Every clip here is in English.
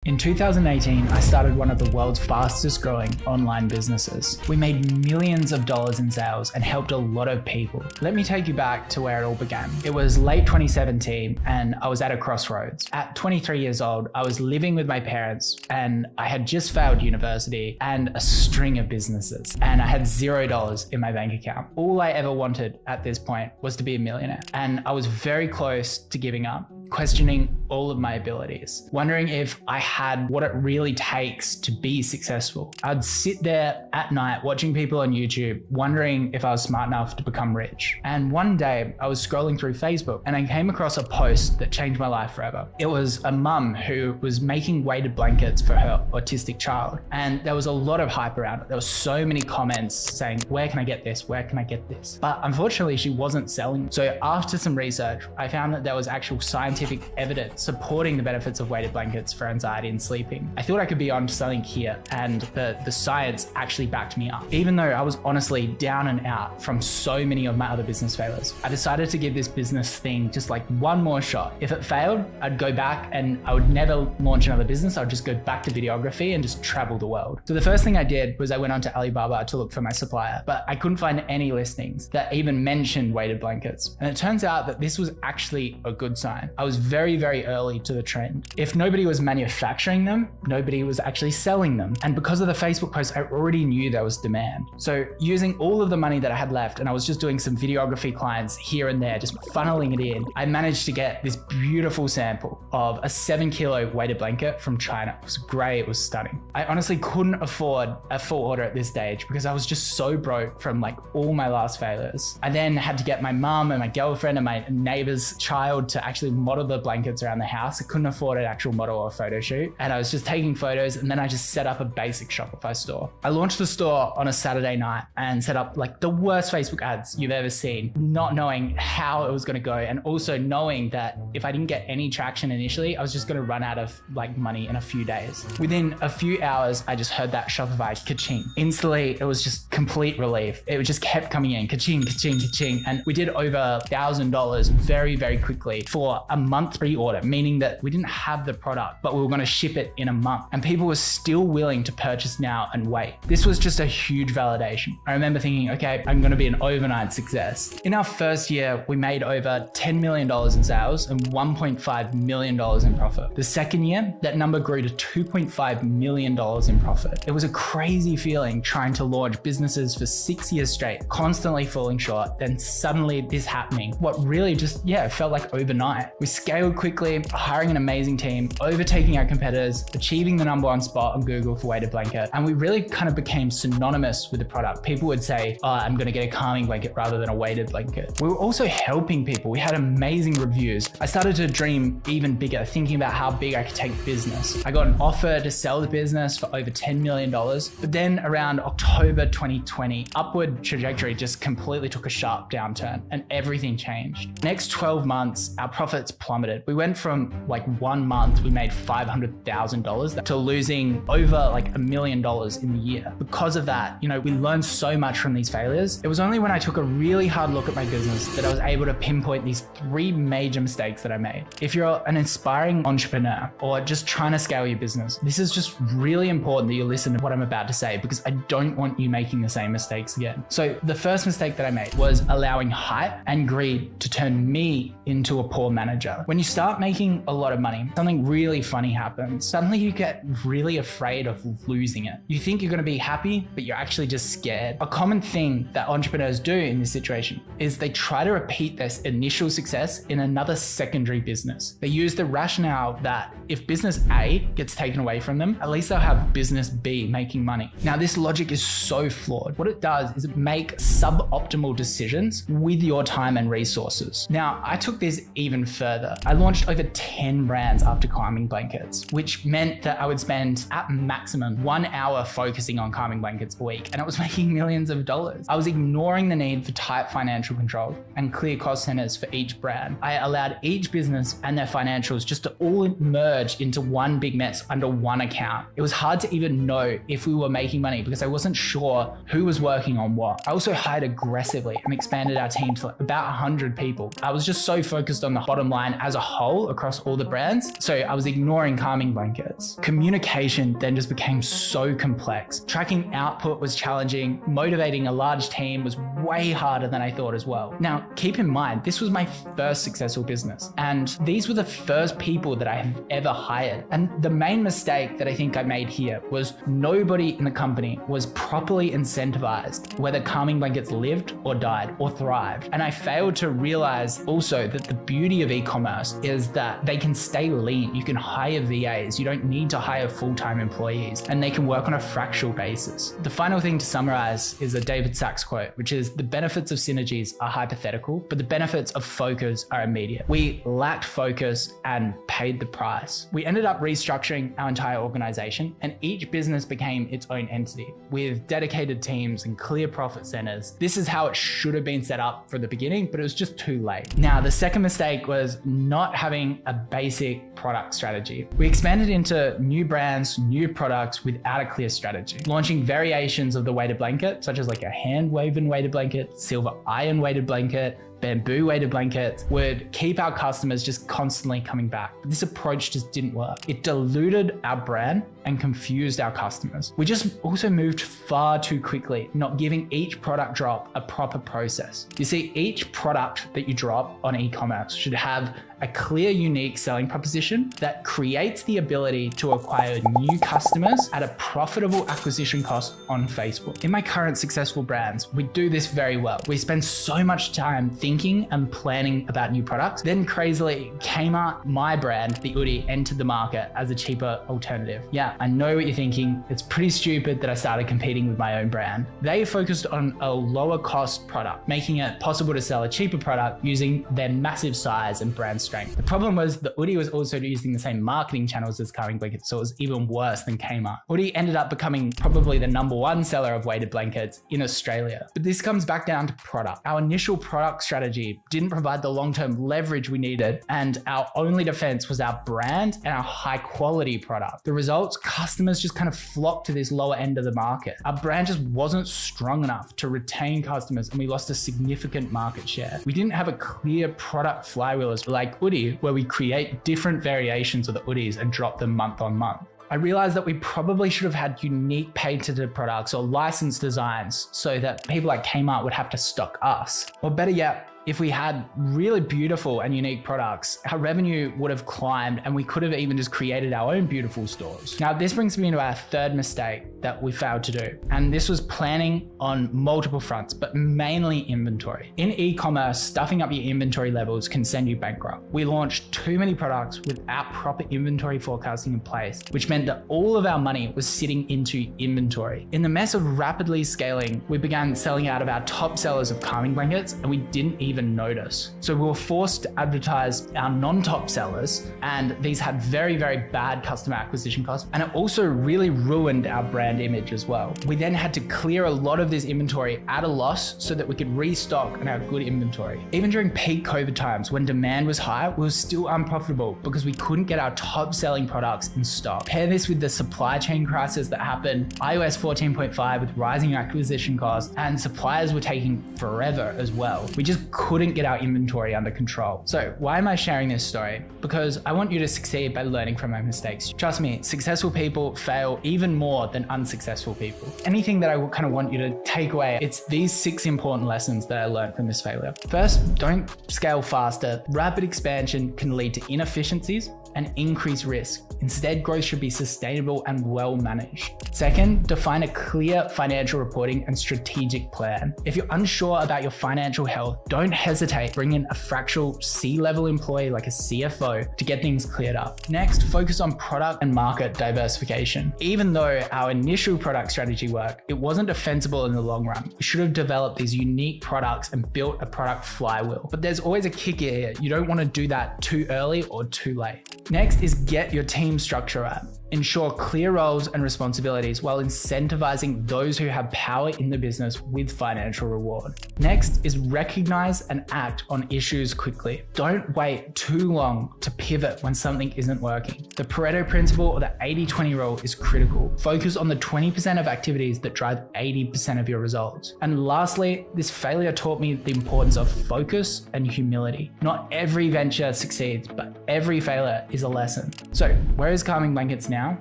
In 2018, I started one of the world's fastest growing online businesses. We made millions of dollars in sales and helped a lot of people. Let me take you back to where it all began. It was late 2017 and I was at a crossroads. At 23 years old, I was living with my parents and I had just failed university and a string of businesses, and I had $0 in my bank account. All I ever wanted at this point was to be a millionaire, and I was very close to giving up, questioning all of my abilities, wondering if I had what it really takes to be successful. I'd sit there at night watching people on YouTube, wondering if I was smart enough to become rich. And one day I was scrolling through Facebook and I came across a post that changed my life forever. It was a mum who was making weighted blankets for her autistic child. And there was a lot of hype around it. There were so many comments saying, where can I get this? Where can I get this? But unfortunately, she wasn't selling. So after some research, I found that there was actual scientific evidence supporting the benefits of weighted blankets for anxiety and sleeping. I thought I could be onto something here, and the science actually backed me up. Even though I was honestly down and out from so many of my other business failures, I decided to give this business thing just like one more shot. If it failed, I'd go back and I would never launch another business. I would just go back to videography and just travel the world. So the first thing I did was I went onto Alibaba to look for my supplier, but I couldn't find any listings that even mentioned weighted blankets. And it turns out that this was actually a good sign. I was very, very early to the trend. If nobody was manufacturing them, nobody was actually selling them. And because of the Facebook post, I already knew there was demand. So using all of the money that I had left, and I was just doing some videography clients here and there, just funneling it in, I managed to get this beautiful sample of a 7-kilo weighted blanket from China. It was grey, it was stunning. I honestly couldn't afford a full order at this stage because I was just so broke from like all my last failures. I then had to get my mum and my girlfriend and my neighbor's child to actually model the blankets around the house. I couldn't afford an actual model or a photo shoot, and I was just taking photos, and then I just set up a basic Shopify store. I launched the store on a Saturday night and set up like the worst Facebook ads you've ever seen, not knowing how it was going to go, and also knowing that if I didn't get any traction initially, I was just going to run out of like money in a few days. Within a few hours, I just heard that Shopify ka-ching. Instantly, it was just complete relief. It just kept coming in, ka-ching, ka-ching, ka-ching, and we did over $1,000 very, very quickly for a month pre-order, meaning that we didn't have the product, but we were going to ship it in a month, and people were still willing to purchase now and wait. This was just a huge validation. I remember thinking, okay, I'm going to be an overnight success. In our first year, we made over $10 million in sales and $1.5 million in profit. The second year, that number grew to $2.5 million in profit. It was a crazy feeling trying to launch businesses for 6 years straight, constantly falling short, then suddenly this happening. What really just, it felt like overnight. We scaled quickly, hiring an amazing team, overtaking our competitors, achieving the #1 spot on Google for weighted blanket. And we really kind of became synonymous with the product. People would say, oh, I'm going to get a calming blanket rather than a weighted blanket. We were also helping people. We had amazing reviews. I started to dream even bigger, thinking about how big I could take business. I got an offer to sell the business for over $10 million. But then around October 2020, upward trajectory just completely took a sharp downturn and everything changed. Next 12 months, our profits plummeted. We went from like 1 month, we made $500,000 to losing over like $1 million in the year. Because of that, we learned so much from these failures. It was only when I took a really hard look at my business that I was able to pinpoint these 3 major mistakes that I made. If you're an inspiring entrepreneur or just trying to scale your business, this is just really important that you listen to what I'm about to say, because I don't want you making the same mistakes again. So the first mistake that I made was allowing hype and greed to turn me into a poor manager. When you start making a lot of money, something really funny happens. Suddenly you get really afraid of losing it. You think you're going to be happy, but you're actually just scared. A common thing that entrepreneurs do in this situation is they try to repeat this initial success in another secondary business. They use the rationale that if business A gets taken away from them, at least they'll have business B making money. Now, this logic is so flawed. What it does is it make suboptimal decisions with your time and resources. Now, I took this even further. I launched over 10 brands after calming blankets, which meant that I would spend at maximum 1 hour focusing on calming blankets a week, and it was making millions of dollars. I was ignoring the need for tight financial control and clear cost centers for each brand. I allowed each business and their financials just to all merge into one big mess under one account. It was hard to even know if we were making money because I wasn't sure who was working on what. I also hired aggressively and expanded our team to about 100 people. I was just so focused on the bottom line as a whole scale across all the brands. So I was ignoring calming blankets. Communication then just became so complex. Tracking output was challenging. Motivating a large team was way harder than I thought as well. Now, keep in mind, this was my first successful business, and these were the first people that I have ever hired. And the main mistake that I think I made here was nobody in the company was properly incentivized whether calming blankets lived or died or thrived. And I failed to realize also that the beauty of e-commerce is that they can stay lean. You can hire VAs. You don't need to hire full-time employees, and they can work on a fractional basis. The final thing to summarize is a David Sachs quote, which is, the benefits of synergies are hypothetical, but the benefits of focus are immediate. We lacked focus and paid the price. We ended up restructuring our entire organization, and each business became its own entity with dedicated teams and clear profit centers. This is how it should have been set up from the beginning, but it was just too late. Now, the second mistake was not having a basic product strategy. We expanded into new brands, new products without a clear strategy, launching variations of the weighted blanket, such as like a hand-woven weighted blanket, silver iron weighted blanket, bamboo weighted blankets, would keep our customers just constantly coming back. But this approach just didn't work. It diluted our brand and confused our customers. We just also moved far too quickly, not giving each product drop a proper process. You see, each product that you drop on e-commerce should have a clear, unique selling proposition that creates the ability to acquire new customers at a profitable acquisition cost on Facebook. In my current successful brands, we do this very well. We spend so much time thinking and planning about new products. Then crazily, Kmart, my brand, the Oodie, entered the market as a cheaper alternative. Yeah, I know what you're thinking. It's pretty stupid that I started competing with my own brand. They focused on a lower cost product, making it possible to sell a cheaper product using their massive size and brand strength. The problem was the Oodie was also using the same marketing channels as calming blankets, so it was even worse than Kmart. Oodie ended up becoming probably the #1 seller of weighted blankets in Australia. But this comes back down to product. Our initial product strategy didn't provide the long-term leverage we needed, and our only defense was our brand and our high quality product. The results, customers just kind of flocked to this lower end of the market. Our brand just wasn't strong enough to retain customers, and we lost a significant market share. We didn't have a clear product flywheel like Oodie, where we create different variations of the Oodies and drop them month on month. I realized that we probably should have had unique patented products or licensed designs so that people like Kmart would have to stock us. Or better yet, if we had really beautiful and unique products, our revenue would have climbed, and we could have even just created our own beautiful stores. Now, this brings me to our third mistake that we failed to do. And this was planning on multiple fronts, but mainly inventory. In e-commerce, stuffing up your inventory levels can send you bankrupt. We launched too many products without proper inventory forecasting in place, which meant that all of our money was sitting into inventory. In the mess of rapidly scaling, we began selling out of our top sellers of calming blankets, and we didn't even notice. So we were forced to advertise our non-top sellers, and these had very, very bad customer acquisition costs. And it also really ruined our brand image as well. We then had to clear a lot of this inventory at a loss so that we could restock on our good inventory. Even during peak COVID times, when demand was high, we were still unprofitable because we couldn't get our top selling products in stock. Pair this with the supply chain crisis that happened, iOS 14.5 with rising acquisition costs, and suppliers were taking forever as well. We just couldn't get our inventory under control. So why am I sharing this story? Because I want you to succeed by learning from my mistakes. Trust me, successful people fail even more than unsuccessful people. Anything that I kind of want you to take away, it's these 6 important lessons that I learned from this failure. First, don't scale faster. Rapid expansion can lead to inefficiencies and increase risk. Instead, growth should be sustainable and well managed. Second, define a clear financial reporting and strategic plan. If you're unsure about your financial health, don't hesitate. Bring in a fractional C-level employee like a CFO to get things cleared up. Next, focus on product and market diversification. Even though our initial product strategy worked, it wasn't defensible in the long run. We should have developed these unique products and built a product flywheel. But there's always a kicker here. You don't want to do that too early or too late. Next is get your team structure right. Ensure clear roles and responsibilities while incentivizing those who have power in the business with financial reward. Next is recognize and act on issues quickly. Don't wait too long to pivot when something isn't working. The Pareto principle or the 80-20 rule is critical. Focus on the 20% of activities that drive 80% of your results. And lastly, this failure taught me the importance of focus and humility. Not every venture succeeds, but every failure is a lesson. So where is Calming Blankets now?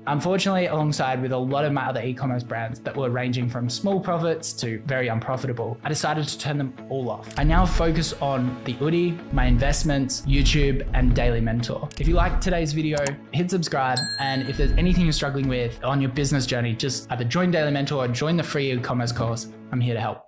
Unfortunately, alongside with a lot of my other e-commerce brands that were ranging from small profits to very unprofitable, I decided to turn them all off. I now focus on the Oodie, my investments, YouTube, and Daily Mentor. If you liked today's video, hit subscribe. And if there's anything you're struggling with on your business journey, just either join Daily Mentor or join the free e-commerce course. I'm here to help.